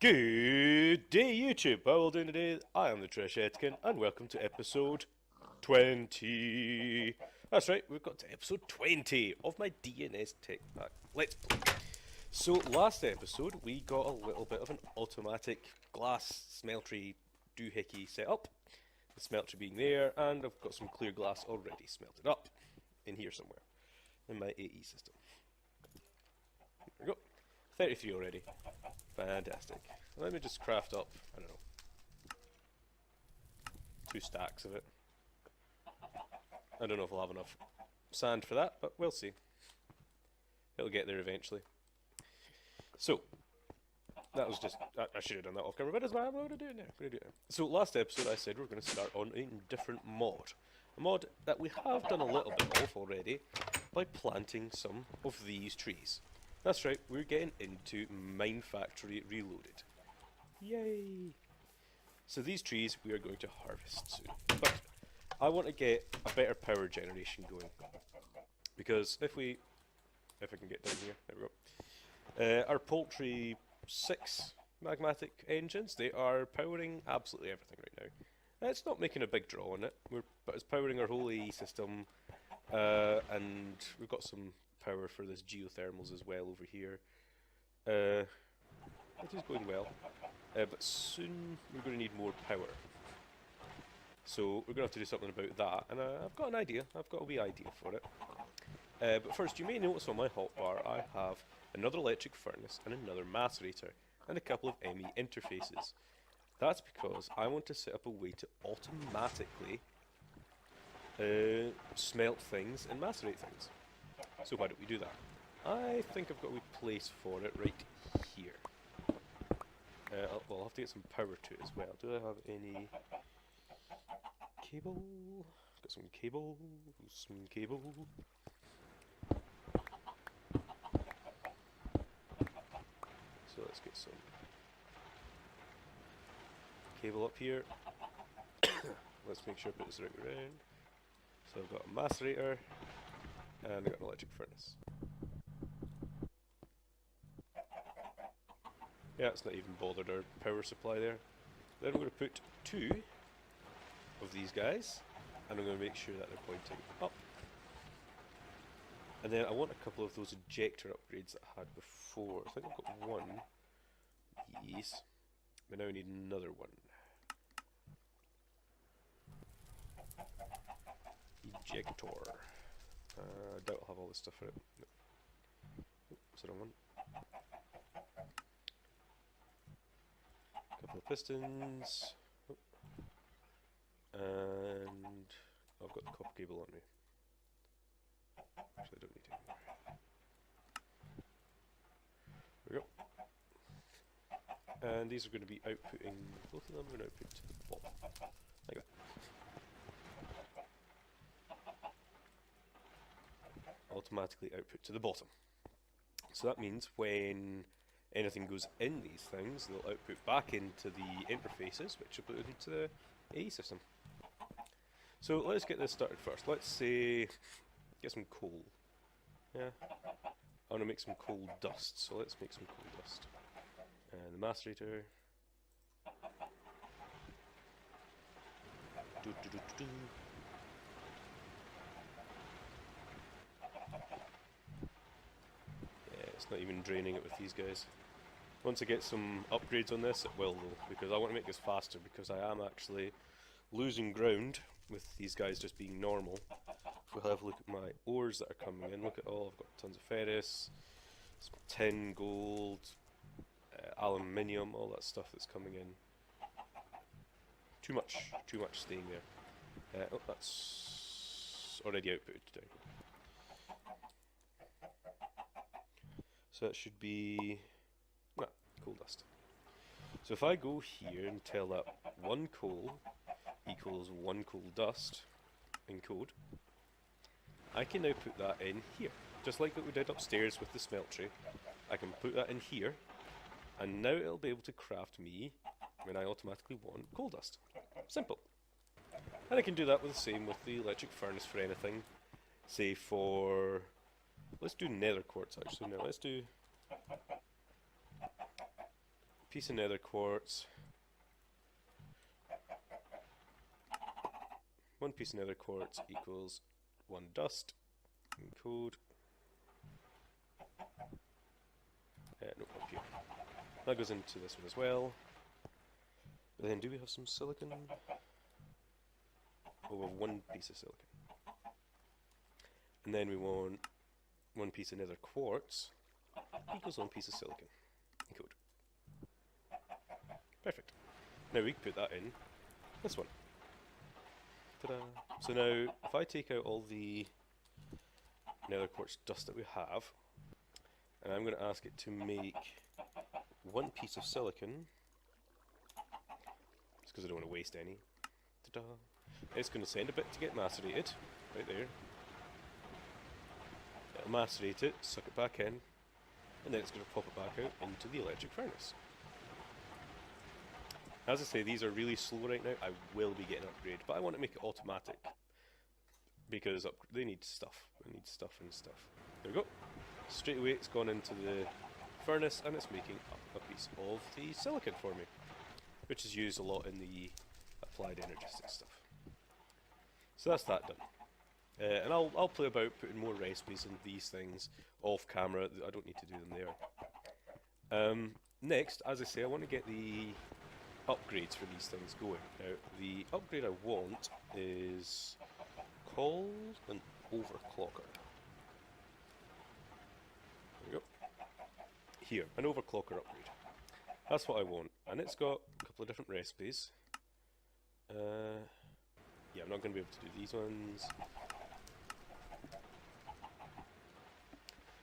Good day, YouTube. How are we all doing today? I am the Trechetican, and welcome to episode 20. That's right, we've got to episode 20 of my DNS TechPack Let's Play. So, last episode, we got a little bit of an automatic glass smeltery doohickey set up. The smeltery being there, and I've got some clear glass already smelted up in here somewhere, in my AE system. There we go. 33 already. Fantastic. Let me just craft up, I don't know, 2 stacks of it. I don't know if I'll have enough sand for that, but we'll see. It'll get there eventually. So, that was just, I should have done that off camera, but I'm going to do it now. So, last episode I said we're going to start on a different mod. A mod that we have done a little bit of already by planting some of these trees. That's right, we're getting into Mine Factory Reloaded. Yay! So these trees we are going to harvest soon. But I want to get a better power generation going. Because if I can get down here, there we go. Our Poultry 6 magmatic engines, they are powering absolutely everything right now. It's not making a big draw on it, but it's powering our whole AE system. And we've got some power for this geothermals as well over here. It is going well, but soon we're going to need more power. So we're going to have to do something about that, and I've got an idea. I've got a wee idea for it. But first, you may notice on my hotbar I have another electric furnace and another macerator, and a couple of ME interfaces. That's because I want to set up a way to automatically smelt things and macerate things. So why don't we do that? I think I've got a wee place for it right here. Well, I'll have to get some power to it as well. Do I have any cable? Got some cable. Some cable. So let's get some cable up here. Let's make sure I put this right around. So I've got a macerator. And I've got an electric furnace. Yeah, it's not even bothered our power supply there. Then I'm going to put 2 of these guys, and I'm going to make sure that they're pointing up. And then I want a couple of those ejector upgrades that I had before. I think I've got one. Yes. But now I need another one. Ejector. I doubt I'll have all this stuff for it. No. Oops, wrong one. Couple of pistons. Oh. And I've got the copper cable on me. Actually, I don't need it anymore. There we go. And these are going to be outputting, both of them are going to output to the bottom. Like that. Automatically output to the bottom. So that means when anything goes in these things, they'll output back into the interfaces, which will put it into the AE system. So let's get this started first. Let's say, get some coal. Yeah, I want to make some coal dust, so let's make some coal dust. And the macerator. It's not even draining it with these guys. Once I get some upgrades on this, it will though, because I want to make this faster, because I am actually losing ground with these guys just being normal. If we'll have a look at my ores that are coming in, look at all, I've got tons of ferrous, some tin, gold, aluminium, all that stuff that's coming in. Too much staying there. Oh, that's already outputted down. So that should be coal dust. So if I go here and tell that 1 coal equals 1 coal dust in code, I can now put that in here. Just like what we did upstairs with the smeltery, I can put that in here, and now it'll be able to craft me when I automatically want coal dust. Simple. And I can do that with the same with the electric furnace for anything. Say for, let's do nether quartz actually. Now let's do piece of nether quartz. One piece of nether quartz equals 1 dust. Code. No, up here. That goes into this one as well. But then, do we have some silicon? Oh, we have 1 piece of silicon. And then we want 1 piece of nether quartz equals 1 piece of silicon. Code. Perfect. Now we can put that in this one. Ta-da! So now, if I take out all the nether quartz dust that we have, and I'm going to ask it to make 1 piece of silicon, just because I don't want to waste any. Ta-da! It's going to send a bit to get macerated, right there. It'll macerate it, suck it back in, and then it's going to pop it back out into the electric furnace. As I say, these are really slow right now. I will be getting an upgrade, but I want to make it automatic because they need stuff. They need stuff and stuff. There we go. Straight away it's gone into the furnace and it's making up a piece of the silicon for me, which is used a lot in the applied energistic stuff. So that's that done. And I'll play about putting more recipes in these things off camera. I don't need to do them there. Next, as I say, I want to get the upgrades for these things going. Now, the upgrade I want is called an overclocker. There we go. Here, an overclocker upgrade. That's what I want, and it's got a couple of different recipes. Yeah, I'm not going to be able to do these ones.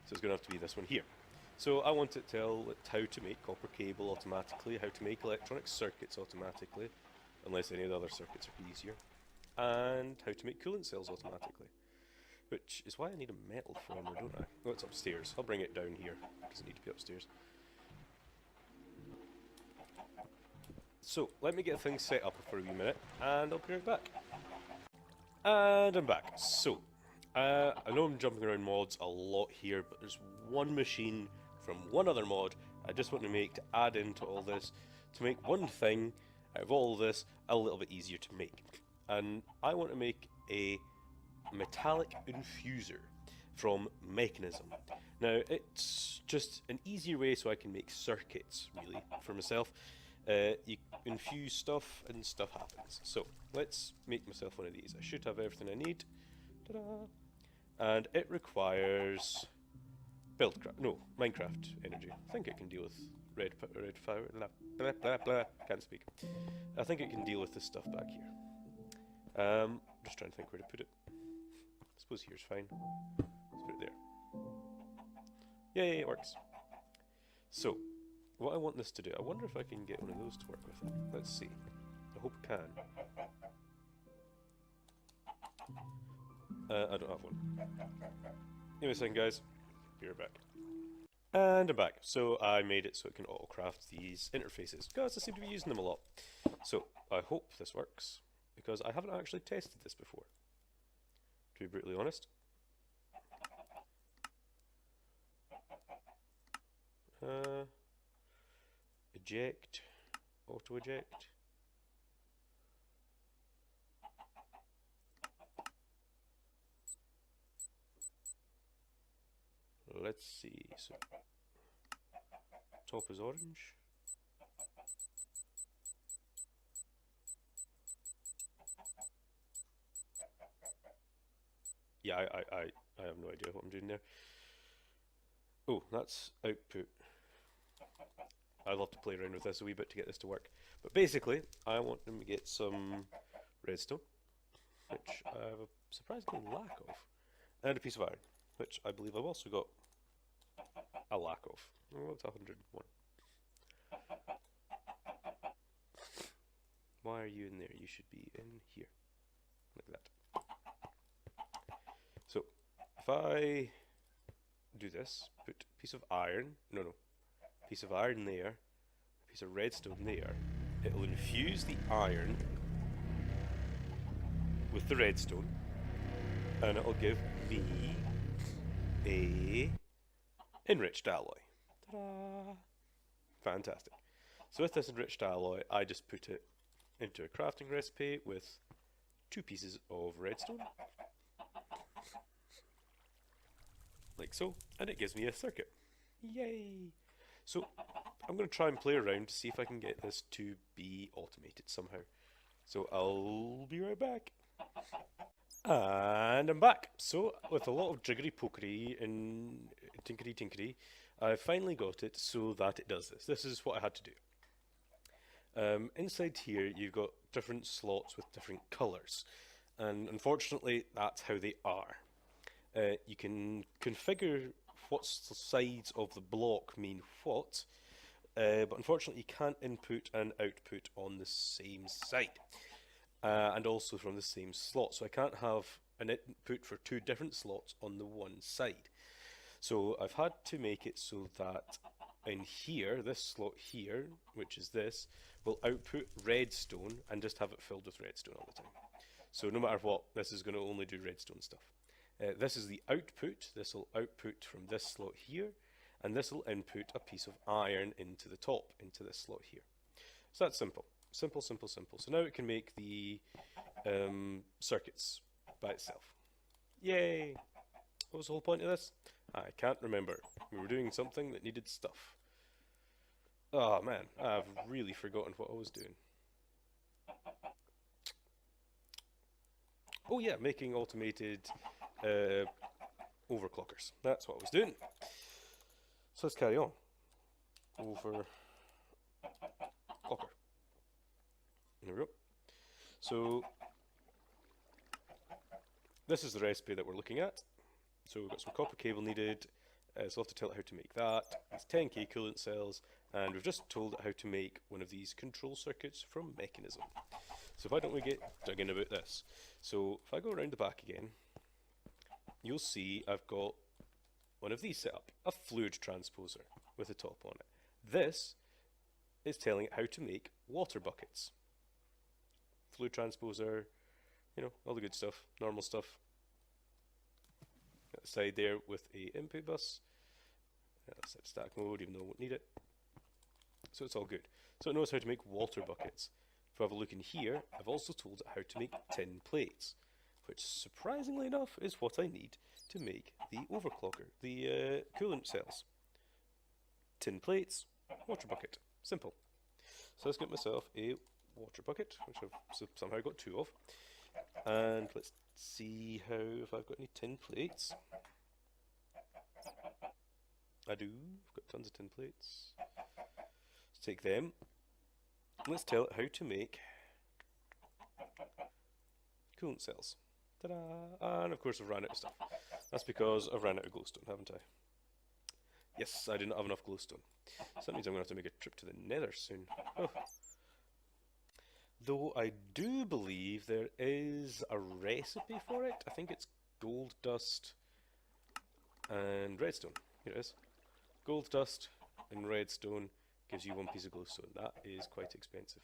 So it's going to have to be this one here. So I want it to tell it how to make copper cable automatically, how to make electronic circuits automatically, unless any of the other circuits are easier, and how to make coolant cells automatically. Which is why I need a metal former, don't I? Oh, it's upstairs. I'll bring it down here. It doesn't need to be upstairs. So, let me get things set up for a wee minute, and I'll be right back. And I'm back. So, I know I'm jumping around mods a lot here, but there's one machine from one other mod I just want to make to add into all this, to make one thing out of all of this a little bit easier to make. And I want to make a metallic infuser from Mechanism. Now, it's just an easier way so I can make circuits, really, for myself. You infuse stuff and stuff happens. So, let's make myself one of these. I should have everything I need. Ta-da! And it requires Minecraft energy. I think it can deal with red fire. Blah, blah, blah. Can't speak. I think it can deal with this stuff back here. Just trying to think where to put it. I suppose here's fine. Let's put it there. Yay, it works. So, what I want this to do, I wonder if I can get one of those to work with it. Let's see. I hope I can. I don't have one. Give me a second, guys. Be right back. And I'm back. So I made it so it can autocraft these interfaces, because I seem to be using them a lot. So I hope this works, because I haven't actually tested this before, to be brutally honest. Eject, auto eject. Let's see. So top is orange. Yeah, I have no idea what I'm doing there. Oh, that's output. I'll have to play around with this a wee bit to get this to work. But basically, I want them to get some redstone, which I have a surprisingly lack of, and a piece of iron, which I believe I've also got a lack of. Oh, it's 101. Why are you in there? You should be in here. Like that. So, if I do this, put a piece of iron, piece of iron there, a piece of redstone there, it'll infuse the iron with the redstone, and it'll give me a enriched alloy. Ta-da! Fantastic. So with this enriched alloy, I just put it into a crafting recipe with 2 pieces of redstone, like so, and it gives me a circuit. Yay! So I'm going to try and play around to see if I can get this to be automated somehow. So I'll be right back. And I'm back. So with a lot of jiggery pokery and tinkery tinkery, I've finally got it so that it does this. This is what I had to do. Inside here you've got different slots with different colours, and unfortunately that's how they are. You can configure what sides of the block mean what, but unfortunately you can't input and output on the same side, and also from the same slot. So I can't have an input for 2 different slots on the one side. So I've had to make it so that in here, this slot here, which is this, will output redstone and just have it filled with redstone all the time. So no matter what, this is going to only do redstone stuff. This is the output. This will output from this slot here, and this will input a piece of iron into the top, into this slot here. So that's simple. Simple, simple, simple. So now it can make the circuits by itself. Yay! What was the whole point of this? I can't remember. We were doing something that needed stuff. Oh man, I've really forgotten what I was doing. Oh yeah, making automated overclockers. That's what I was doing. So let's carry on. Overclocker. There we go. So this is the recipe that we're looking at. So we've got some copper cable needed, so I'll have to tell it how to make that. It's 10k coolant cells, and we've just told it how to make one of these control circuits from Mechanism. So why don't we get dug in about this? So if I go around the back again, you'll see I've got one of these set up, a fluid transposer with a top on it. This is telling it how to make water buckets. Fluid transposer, you know, all the good stuff, normal stuff. Got the side there with a input bus. Set stack mode, even though I won't need it. So it's all good. So it knows how to make water buckets. If I have a look in here, I've also told it how to make tin plates, which surprisingly enough is what I need to make the overclocker, the coolant cells. Tin plates, water bucket. Simple. So let's get myself a water bucket, which I've somehow got 2 of. And let's see how, if I've got any tin plates. I do. I've got tons of tin plates. Let's take them. Let's tell it how to make coolant cells. Ta-da! And of course I've ran out of stuff. That's because I've ran out of glowstone, haven't I? Yes, I do not have enough glowstone. So that means I'm going to have to make a trip to the nether soon. Oh. Though I do believe there is a recipe for it. I think it's gold dust and redstone. Here it is. Gold dust and redstone gives you 1 piece of glowstone. That is quite expensive.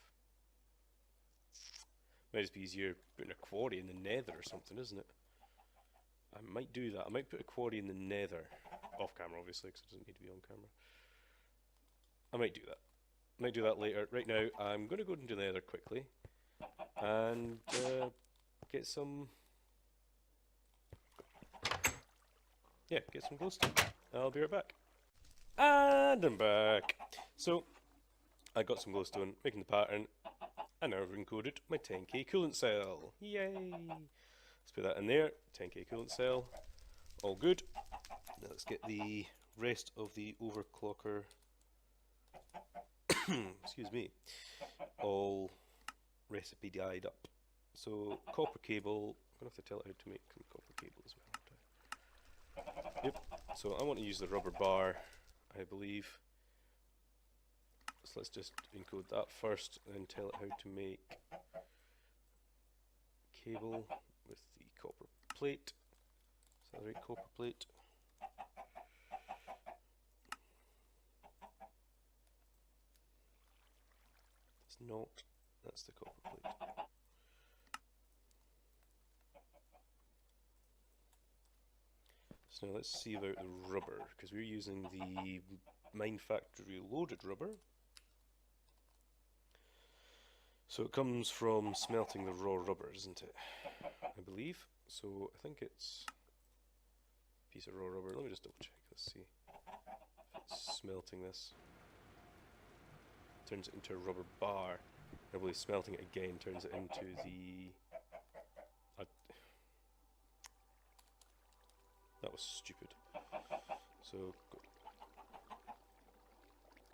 Might just be easier putting a quarry in the nether or something, isn't it? I might do that. I might put a quarry in the nether. Off camera, obviously, because it doesn't need to be on camera. I might do that. Might do that later. Right now, I'm going to go into the nether quickly and get some... Yeah, get some glowstone. I'll be right back. And I'm back. So, I got some glowstone, making the pattern, and now I've encoded my 10k coolant cell. Yay! Let's put that in there. 10k coolant cell. All good. Now let's get the rest of the overclocker. Excuse me. All recipe dyed up. So copper cable. I'm gonna have to tell it how to make some copper cable as well. Yep. So I want to use the rubber bar, I believe. So let's just encode that first, and then tell it how to make cable with the copper plate. Is that the right copper plate? It's not. That's the copper plate. So now let's see about the rubber, because we're using the Mine Factory loaded rubber. So it comes from smelting the raw rubber, isn't it? I believe. So I think it's a piece of raw rubber. Let me just double check. Let's see. If it's smelting this. Turns it into a rubber bar. I believe smelting it again turns it into the... that was stupid. So, good.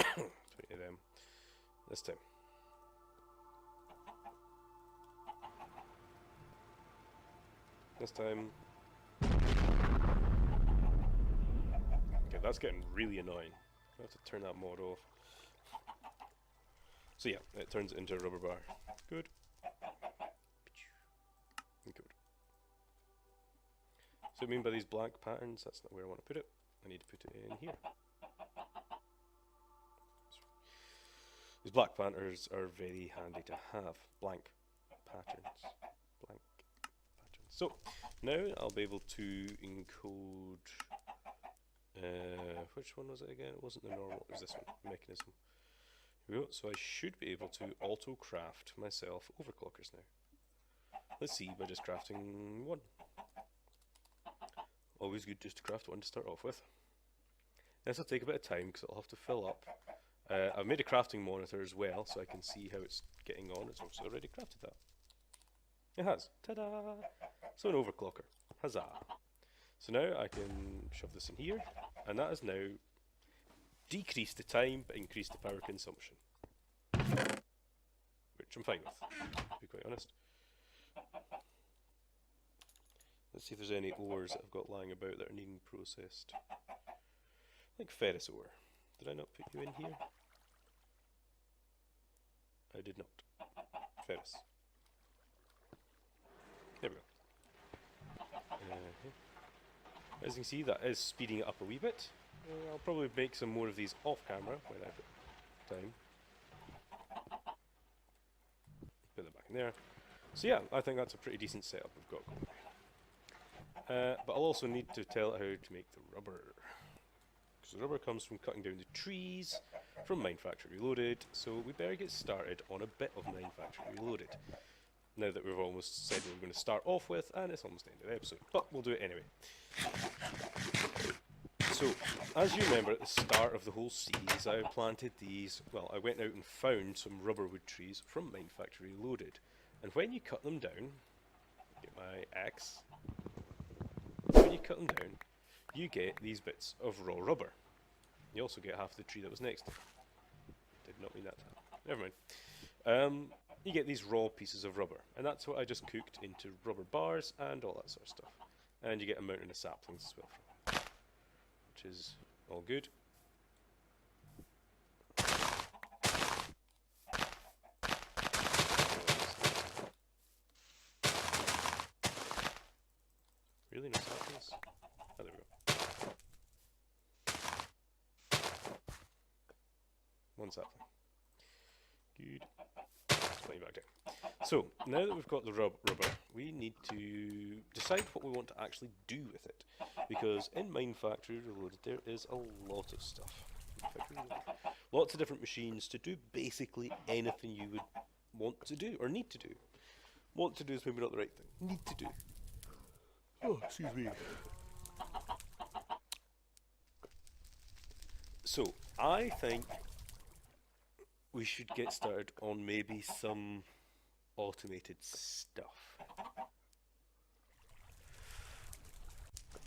20 of them. This time. This time. Okay, that's getting really annoying. I have to turn that mod off. So yeah, it turns it into a rubber bar. Good. Good. So I mean by these blank patterns, that's not where I want to put it. I need to put it in here. These black patterns are very handy to have. Blank patterns. Blank patterns. So now I'll be able to encode. Which one was it again? It wasn't the normal. It was this one. Mechanism. Here we go. So I should be able to auto-craft myself overclockers now. Let's see by just crafting one. Always good just to craft one to start off with. This will take a bit of time because it'll have to fill up. I've made a crafting monitor as well so I can see how it's getting on. It's also already crafted that. It has. Ta-da! So an overclocker. Huzzah! So now I can shove this in here, and that has now decreased the time but increased the power consumption. Which I'm fine with, to be quite honest. Let's see if there's any ores that I've got lying about that are needing processed. I think ferrous ore. Did I not put you in here? I did not. Ferrous. There we go. As you can see, that is speeding it up a wee bit. I'll probably make some more of these off camera when I've got time. Put that back in there. So yeah, I think that's a pretty decent setup we've got going. But I'll also need to tell it how to make the rubber. Because the rubber comes from cutting down the trees from Minefactory Reloaded, so we better get started on a bit of Minefactory Reloaded. Now that we've almost said what we're going to start off with, and it's almost the end of the episode, but we'll do it anyway. So, as you remember at the start of the whole series, I planted these, well, I went out and found some rubberwood trees from Minefactory Reloaded, and when you cut them down, get my axe, when you cut them down, you get these bits of raw rubber. You also get half the tree that was next to it. Did not mean that to happen. Never mind. You get these raw pieces of rubber, and that's what I just cooked into rubber bars and all that sort of stuff. And you get a mountain of saplings as well from it, which is all good. Really? No saplings? Oh, there we go. One sapling. Good. Put you back down. So, now that we've got the rubber, we need to decide what we want to actually do with it. Because in Minefactory Reloaded there is a lot of stuff. Lots of different machines to do basically anything you would want to do, or need to do. Want to do is maybe not the right thing. Need to do. Oh, excuse me. So, I think we should get started on maybe some automated stuff.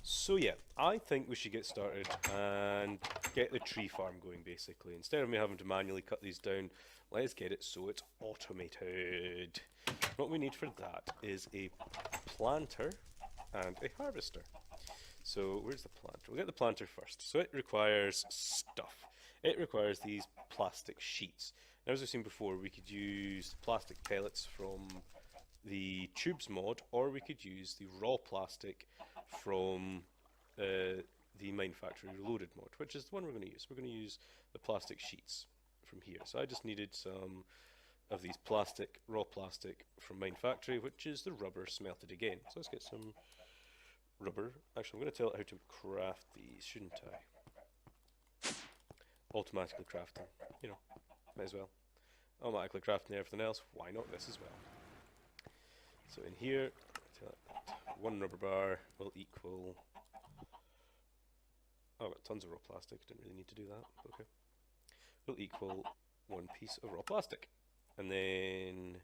So yeah, I think we should get started and get the tree farm going basically. Instead of me having to manually cut these down, let's get it so it's automated. What we need for that is a planter and a harvester. So where's the planter? We'll get the planter first. So it requires stuff. It requires these plastic sheets. Now, as we've seen before, we could use plastic pellets from the tubes mod, or we could use the raw plastic from the Minefactory Reloaded mod, which is the one we're going to use. We're going to use the plastic sheets from here. So I just needed some of these plastic, raw plastic from Minefactory, which is the rubber smelted again. So let's get some rubber. Actually, I'm going to tell it how to craft these, shouldn't I? Automatically craft them, you know, might as well. automatically crafting everything else, why not this as well? So in here, tell it that 1 rubber bar will equal... Oh, I've got tons of raw plastic, didn't really need to do that, okay. Will equal 1 piece of raw plastic. And then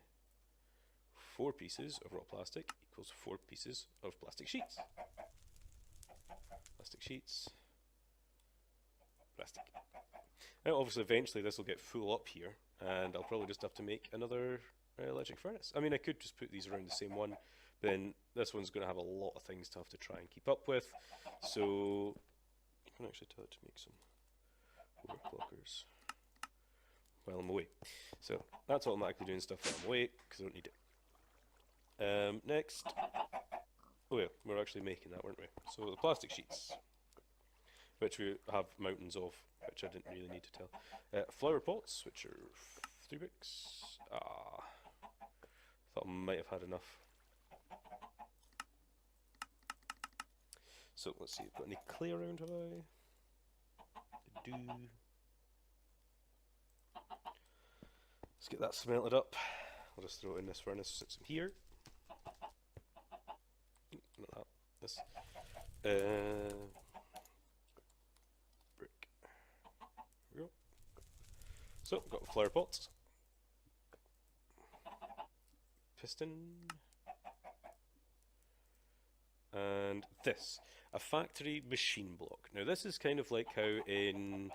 4 pieces of raw plastic equals 4 pieces of plastic sheets. Plastic sheets. Plastic. Now obviously eventually this will get full up here, and I'll probably just have to make another electric furnace. I mean, I could just put these around the same one, but then this one's going to have a lot of things to have to try and keep up with, so I can actually tell it to make some overclockers while I'm away. So that's automatically doing stuff while I'm away, because I don't need it. Next, oh yeah, we're actually making that, weren't we? So the plastic sheets, which we have mountains of, which I didn't really need to tell. Flower pots, which are 3 bricks. Thought I might have had enough. So let's see, got any clay around, have I? I do. Let's get that smelted up. I'll just throw it in this furnace since I'm here. Not that, this. Brick. There we go. So, got flower pots. Piston. And this. A factory machine block. Now this is kind of like how in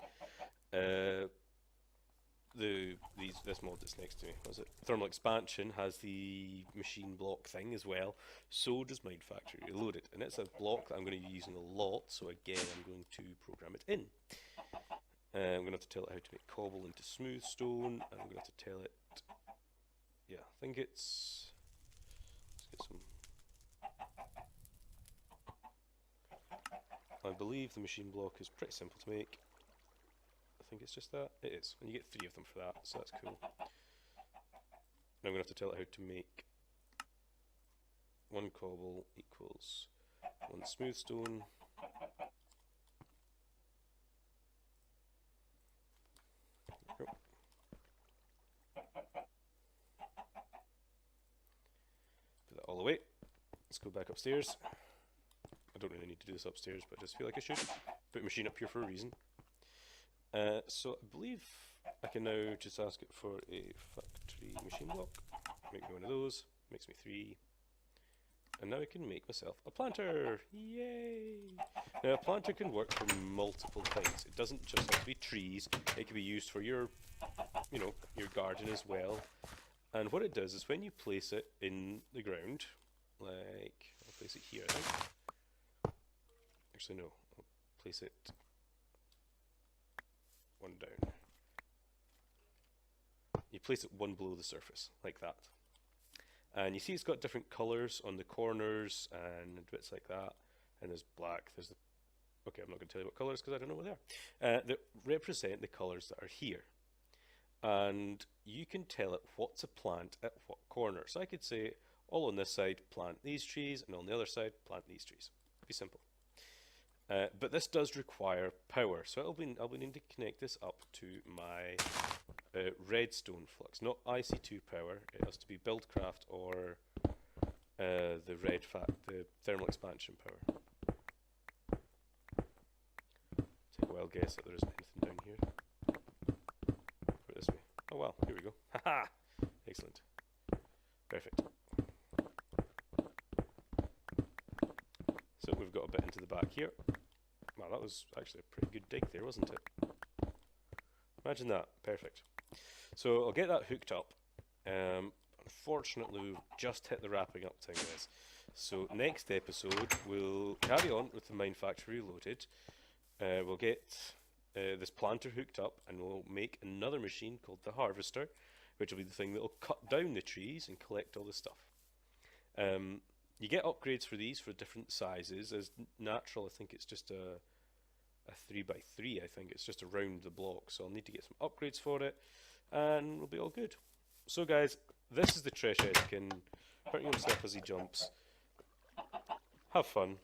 this mod that's next to me, was it? Thermal Expansion has the machine block thing as well. So does Mind Factory Reloaded, and it's a block that I'm going to be using a lot. So again, I'm going to program it in. I'm going to have to tell it how to make cobble into smooth stone, and I'm going to have to tell it. Yeah, I think it's. Let's get some. I believe the machine block is pretty simple to make. I think it's just that. It is. And you get 3 of them for that, so that's cool. Now I'm going to have to tell it how to make 1 cobble equals 1 smooth stone. There we go. Put that all away. Let's go back upstairs. I don't really need to do this upstairs, but I just feel like I should. Put a machine up here for a reason. So I believe I can now just ask it for a factory machine block. Make me one of those. Makes me 3. And now I can make myself a planter. Yay! Now a planter can work for multiple things. It doesn't just have to be trees. It can be used for your, you know, your garden as well. And what it does is when you place it in the ground, like I'll place it here, I think. Actually, no. I'll place it 1 down. You place it 1 below the surface, like that. And you see it's got different colours on the corners and bits like that. And there's black, there's the... Okay, I'm not going to tell you what colours because I don't know what they are. That represent the colours that are here. And you can tell it what to plant at what corner. So I could say, all on this side, plant these trees, and on the other side, plant these trees. Be simple. But this does require power, so I'll be needing to connect this up to my redstone flux, not IC2 power. It has to be Buildcraft or the the thermal expansion power. Take a wild guess that there isn't anything down here. Put it this way. Oh well, here we go. Haha! Excellent. Perfect. So we've got a bit into the back here. Wow, that was actually a pretty good dig there, wasn't it? Imagine that. Perfect. So I'll get that hooked up. Unfortunately, we've just hit the wrapping up thing, guys. So next episode, we'll carry on with the Mind Factory Reloaded. We'll get this planter hooked up, and we'll make another machine called the Harvester, which will be the thing that will cut down the trees and collect all the stuff. You get upgrades for these for different sizes. As natural, I think it's just a 3x3, I think. It's just around the block, so I'll need to get some upgrades for it, and we'll be all good. So guys, this is the Trechetican, hurting himself as he jumps. Have fun.